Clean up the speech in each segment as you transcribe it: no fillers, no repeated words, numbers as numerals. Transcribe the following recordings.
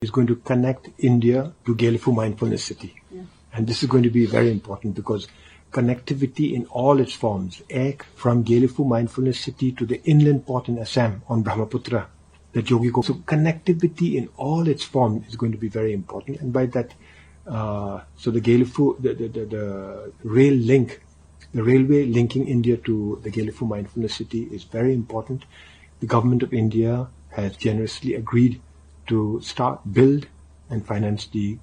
is going to connect India to Gyeongju Mindfulness City. Yeah. And this is going to be very important because connectivity in all its forms, from Gyeongju Mindfulness City to the inland port in Assam on Brahmaputra, the Jogiko. So connectivity in all its forms is going to be very important. And by that, so the Gyeongju, the rail link, the railway linking India to the Gyeongju Mindfulness City is very important. The government of India has generously agreed to build and finance the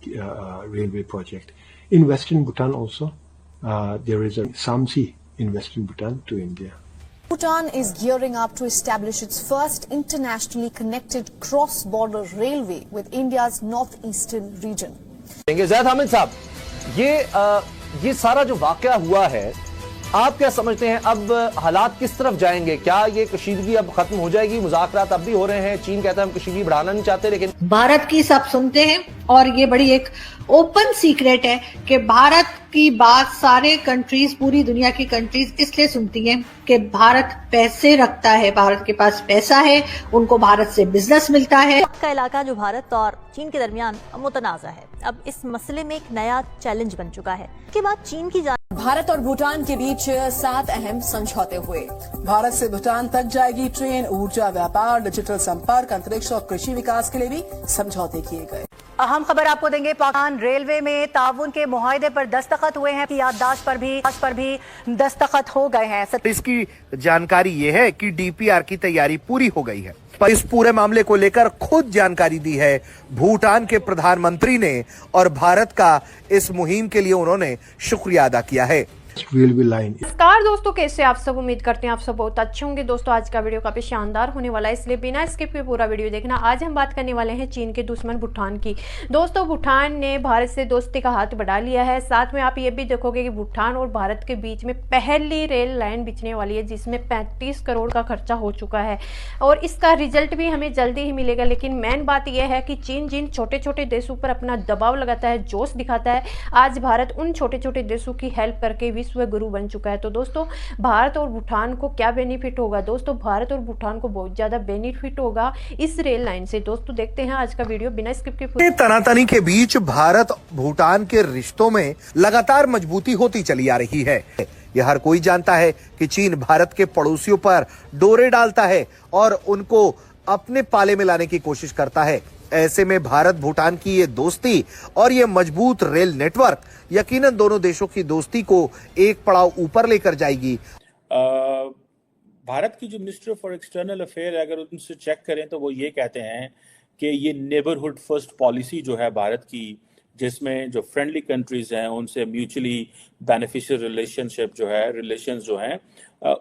railway project. In Western Bhutan also, there is a Samsi in Western Bhutan to India. Bhutan is gearing up to establish its first internationally connected cross-border railway with India's northeastern region. ज़ैद हामिद साहब, ये सारा जो वाकया हुआ है, आप क्या समझते हैं अब हालात किस तरफ जाएंगे? क्या ये कशीदगी अब खत्म हो जाएगी? मुज़ाकरात अब भी हो रहे हैं, चीन कहता है हम कशीदगी बढ़ाना नहीं चाहते, लेकिन भारत की सब सुनते हैं और ये बड़ी एक ओपन सीक्रेट है कि भारत की बात सारे कंट्रीज, पूरी दुनिया की कंट्रीज इसलिए सुनती हैं कि भारत पैसे रखता है, भारत के पास पैसा है, उनको भारत से बिजनेस मिलता है। का इलाका जो भारत और चीन के दरमियान मुतनाज़ा है, अब इस मसले में एक नया चैलेंज बन चुका है। इसके बाद चीन की भारत और भूटान के बीच 7 अहम समझौते हुए। भारत से भूटान तक जाएगी ट्रेन, ऊर्जा, व्यापार, डिजिटल संपर्क, अंतरिक्ष और कृषि विकास के लिए भी समझौते किए गए। अहम खबर आपको देंगे, पाकिस्तान रेलवे में ताउन के मुआहदे पर दस्तखत हुए हैं, याददाश्त पर भी दस्तखत हो गए हैं। इसकी जानकारी ये है कि डीपीआर की तैयारी पूरी हो गई है। पर इस पूरे मामले को लेकर खुद जानकारी दी है भूटान के प्रधानमंत्री ने और भारत का इस मुहिम के लिए उन्होंने शुक्रिया अदा किया है। नमस्कार दोस्तों, कैसे आप सब? उम्मीद करते हैं आप सब बहुत अच्छे होंगे। दोस्तों आज का वीडियो काफी शानदार होने वाला है, इसलिए बिना स्किप के पूरा वीडियो देखना। आज हम बात करने वाले हैं चीन के दुश्मन भूटान की। दोस्तों भूटान ने भारत से दोस्ती का हाथ बढ़ा लिया है। साथ में आप ये भी देखोगे कि भूटान और भारत के बीच में पहली रेल लाइन बिछने वाली है, जिसमें 35 करोड़ का खर्चा हो चुका है और इसका रिजल्ट भी हमें जल्दी ही मिलेगा। लेकिन मेन बात यह है कि चीन जिन छोटे छोटे देशों पर अपना दबाव लगाता है, जोश दिखाता है, आज भारत उन छोटे छोटे देशों की हेल्प करके विश्व गुरु बन चुका है। तो दोस्तों भारत और भूटान को क्या बेनिफिट होगा? दोस्तों भारत और भूटान को बहुत ज्यादा बेनिफिट होगा इस रेल लाइन से। दोस्तों देखते हैं आज का वीडियो बिना स्किप के। तनातनी के बीच भारत भूटान के रिश्तों में लगातार मजबूती होती चली आ रही है। यह हर कोई जानता है कि चीन भारत के पड़ोसियों पर डोरे डालता है और उनको अपने पाले में लाने की कोशिश करता है। ऐसे में भारत भूटान की ये दोस्ती और ये मजबूत रेल नेटवर्क यकीनन दोनों देशों की दोस्ती को एक पड़ाव ऊपर लेकर जाएगी। भारत की जो मिनिस्टर फॉर एक्सटर्नल अफेयर है, अगर उनसे चेक करें तो वो ये कहते हैं कि ये नेबरहुड फर्स्ट पॉलिसी जो है भारत की, जिसमें जो फ्रेंडली कंट्रीज हैं उनसे म्यूचुअली बेनिफिशियल रिलेशंस जो हैं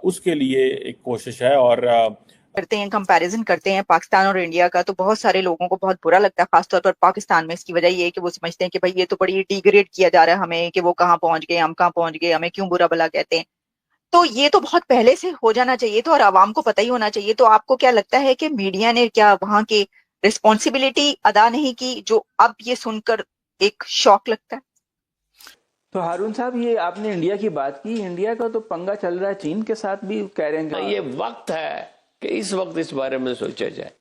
उसके लिए एक कोशिश है। और करते हैं, कंपैरिजन करते हैं पाकिस्तान और इंडिया का, तो बहुत सारे लोगों को बहुत बुरा लगता है, खासतौर पर पाकिस्तान में। इसकी वजह ये है कि वो समझते हैं कि भाई ये तो बड़ी डिग्रेड किया जा रहा है हमें, कि वो कहाँ पहुंच गए, हम कहाँ पहुंच गए, हमें क्यों बुरा भला कहते हैं। तो ये तो बहुत पहले से हो जाना चाहिए तो, और आवाम को पता ही होना चाहिए। तो आपको क्या लगता है कि मीडिया ने क्या वहां की रिस्पॉन्सिबिलिटी अदा नहीं की, जो अब ये सुनकर एक शौक लगता है? तो हारून साहब, ये आपने इंडिया की बात की, इंडिया का तो पंगा चल रहा है चीन के साथ भी, कह रहे हैं ये वक्त है कि इस वक्त इस बारे में सोचा जाए।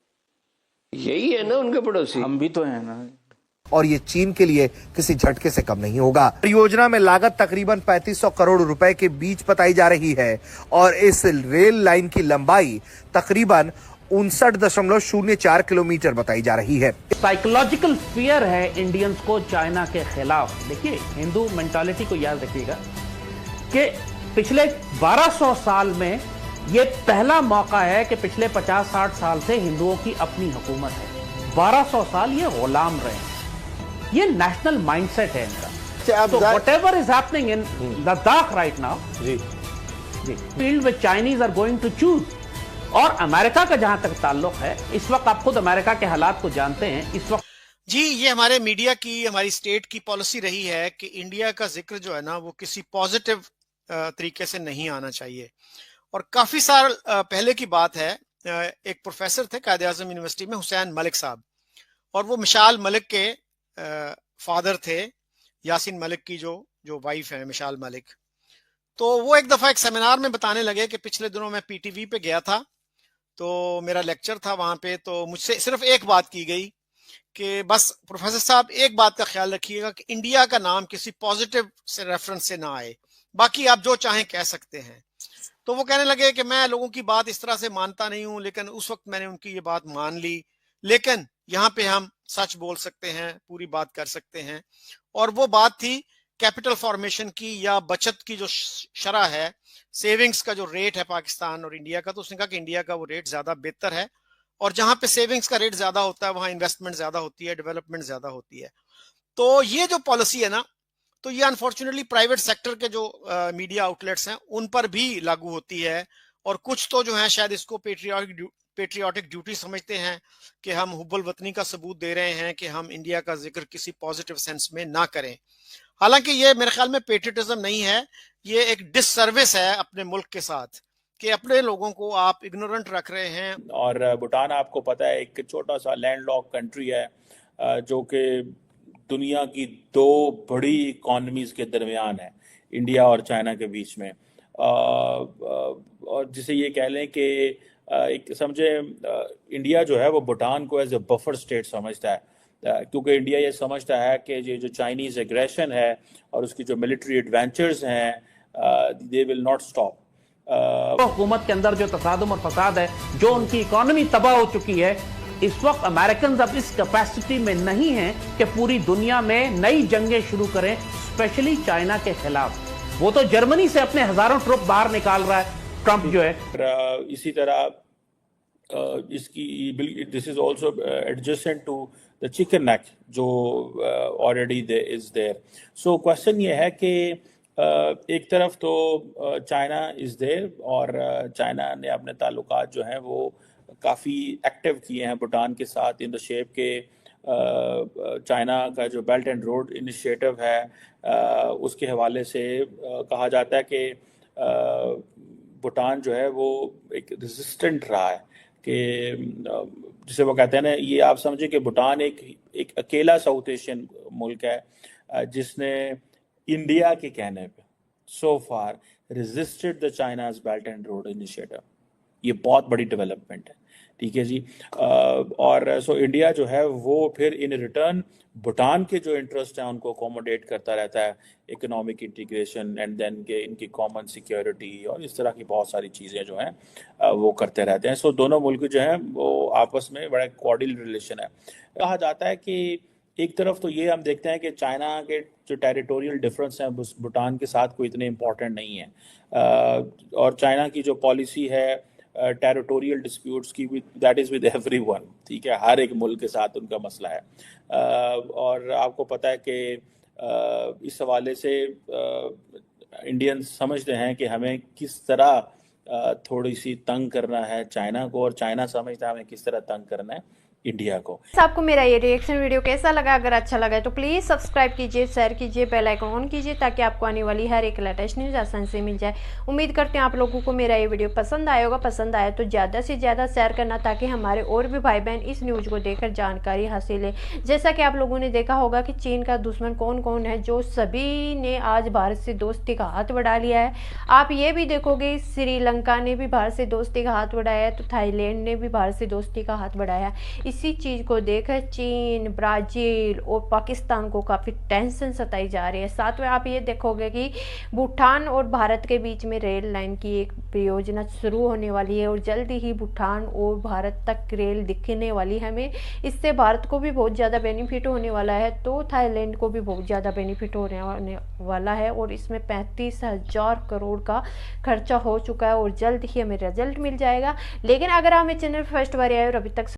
यही है ना उनके पड़ोसी, हम भी तो हैं ना। और ये चीन के लिए किसी झटके से कम नहीं होगा। परियोजना में लागत तकरीबन 3500 करोड़ रुपए के बीच बताई जा रही है और इस रेल लाइन की लंबाई तकरीबन 59.04 किलोमीटर बताई जा रही है। साइकोलॉजिकल फियर है इंडियंस को चाइना के खिलाफ। देखिए हिंदू मेंटालिटी को याद रखिएगा कि पिछले 1200 साल में ये पहला मौका है कि पिछले 50-60 साल से हिंदुओं की अपनी हुकूमत है। 1200 साल ये गुलाम रहे हैं। ये नेशनल माइंडसेट है इनका। So whatever is happening in Ladakh right now, field with Chinese are going to choose। और अमेरिका का जहां तक ताल्लुक है, इस वक्त आप खुद अमेरिका के हालात को जानते हैं। इस वक्त जी ये हमारे मीडिया की, हमारी स्टेट की पॉलिसी रही है कि इंडिया का जिक्र जो है ना वो किसी पॉजिटिव तरीके से नहीं आना चाहिए। और काफी साल पहले की बात है, एक प्रोफेसर थे कायदे आजम यूनिवर्सिटी में, हुसैन मलिक साहब, और वो मिशाल मलिक के फादर थे, यासीन मलिक की जो वाइफ है मिशाल मलिक। तो वो एक दफा एक सेमिनार में बताने लगे कि पिछले दिनों मैं पीटीवी पे गया था, तो मेरा लेक्चर था वहां पे, तो मुझसे सिर्फ एक बात की गई कि बस प्रोफेसर साहब एक बात का ख्याल रखिएगा कि इंडिया का नाम किसी पॉजिटिव से रेफरेंस से ना आए, बाकी आप जो चाहें कह सकते हैं। तो वो कहने लगे कि मैं लोगों की बात इस तरह से मानता नहीं हूं, लेकिन उस वक्त मैंने उनकी ये बात मान ली, लेकिन यहाँ पे हम सच बोल सकते हैं, पूरी बात कर सकते हैं। और वो बात थी कैपिटल फॉर्मेशन की या बचत की जो शरह है, सेविंग्स का जो रेट है पाकिस्तान और इंडिया का। तो उसने कहा कि इंडिया का वो रेट ज्यादा बेहतर है, और जहां पे सेविंग्स का रेट ज्यादा होता है वहां इन्वेस्टमेंट ज्यादा होती है, डेवलपमेंट ज्यादा होती है। तो ये जो पॉलिसी है ना, तो ये अनफॉर्चुनेटली प्राइवेट सेक्टर के जो मीडिया आउटलेट्स हैं उन पर भी लागू होती है, और कुछ तो जो है शायद इसको पेट्रियाटिक ड्यूटी समझते हैं कि हम हुब्बुल वतनी का सबूत दे रहे हैं कि हम इंडिया का जिक्र किसी पॉजिटिव सेंस में ना करें। हालांकि ये मेरे ख्याल में पेट्रियटिज्म नहीं है, ये एक डिससर्विस है अपने मुल्क के साथ कि अपने लोगों को आप इग्नोरेंट रख रहे हैं। और भूटान आपको पता है एक छोटा सा लैंडलॉक कंट्री है जो कि दुनिया की दो बड़ी इकोनॉमीज के दरमियान है, इंडिया और चाइना के बीच में। और जिसे ये कह लें कि एक समझे इंडिया जो है वो भूटान को एज ए बफर स्टेट समझता है, क्योंकि इंडिया ये समझता है कि ये जो चाइनीज एग्रेशन है और उसकी जो मिलिट्री एडवेंचर्स हैं, दे विल नॉट स्टॉप। हुकूमत के अंदर जो तसादुम और फसाद है, जो उनकी इकोनॉमी तबाह हो चुकी है, इस वक्त अमेरिकन अब इस कैपेसिटी में नहीं है कि पूरी दुनिया में नई जंगें शुरू करें, स्पेशली चाइना के खिलाफ। वो तो जर्मनी से अपने हजारों ट्रुप बाहर निकाल रहा है ट्रंप जो है। इसी तरह इसकी this is also adjacent to the chicken neck जो already is there. So question ये है कि एक तरफ तो चाइना इज देयर और चाइना ने अपने ताल्लुकात जो हैं वो काफ़ी एक्टिव किए हैं भूटान के साथ इन द शेप के चाइना का जो बेल्ट एंड रोड इनिशिएटिव है उसके हवाले से कहा जाता है कि भूटान जो है वो एक रेजिस्टेंट रहा है, कि जिसे वो कहते हैं ना, ये आप समझे कि भूटान एक अकेला साउथ एशियन मुल्क है जिसने इंडिया के कहने पे so far resisted the China's belt and road initiative. ये बहुत बड़ी डेवलपमेंट है, ठीक है जी। और सो इंडिया जो है वो फिर इन रिटर्न भूटान के जो इंटरेस्ट हैं उनको अकोमोडेट करता रहता है, इकोनॉमिक इंटीग्रेशन एंड देन के इनकी कॉमन सिक्योरिटी और इस तरह की बहुत सारी चीज़ें जो हैं वो करते रहते हैं। सो दोनों मुल्क जो हैं वो आपस में बड़ा कॉर्डियल रिलेशन है। कहा जाता है कि एक तरफ तो ये हम देखते हैं कि चाइना के जो टेरिटोरियल डिफरेंस हैं भूटान के साथ कोई इतने इम्पोर्टेंट नहीं है, और चाइना की जो पॉलिसी है टेरिटोरियल डिस्प्यूट्स की दैट इज़ विद एवरीवन, ठीक है, हर एक मुल्क के साथ उनका मसला है। और आपको पता है कि इस हवाले से इंडियंस समझते हैं कि हमें किस तरह थोड़ी सी तंग करना है चाइना को, और चाइना समझता है हमें किस तरह तंग करना है इंडिया को। आपको मेरा ये रिएक्शन वीडियो कैसा लगा? अगर अच्छा लगा तो प्लीज़ सब्सक्राइब कीजिए, शेयर कीजिए, बेल आइकन ऑन कीजिए ताकि आपको आने वाली हर एक लेटेस्ट न्यूज़ आसानी से मिल जाए। उम्मीद करते हैं आप लोगों को मेरा ये वीडियो पसंद आया होगा। पसंद आया तो ज़्यादा से ज़्यादा शेयर करना ताकि हमारे और भी भाई बहन इस न्यूज़ को देखकर जानकारी हासिल है। जैसा कि आप लोगों ने देखा होगा कि चीन का दुश्मन कौन कौन है, जो सभी ने आज भारत से दोस्ती का हाथ बढ़ा लिया है। आप ये भी देखोगे श्रीलंका ने भी भारत से दोस्ती का हाथ बढ़ाया है, तो थाईलैंड ने भी भारत से दोस्ती का हाथ बढ़ाया। इसी चीज़ को देखकर चीन, ब्राज़ील और पाकिस्तान को काफ़ी टेंशन सताई जा रही है। साथ में आप ये देखोगे कि भूटान और भारत के बीच में रेल लाइन की एक परियोजना शुरू होने वाली है और जल्दी ही भूटान और भारत तक रेल दिखने वाली है हमें। इससे भारत को भी बहुत ज़्यादा बेनिफिट होने वाला है, तो थाईलैंड को भी बहुत ज़्यादा बेनिफिट होने वाला है। और इसमें 35,000 करोड़ का खर्चा हो चुका है और जल्द ही हमें रिजल्ट मिल जाएगा। लेकिन अगर हमें चैनल फर्स्ट बार आए और अभी तक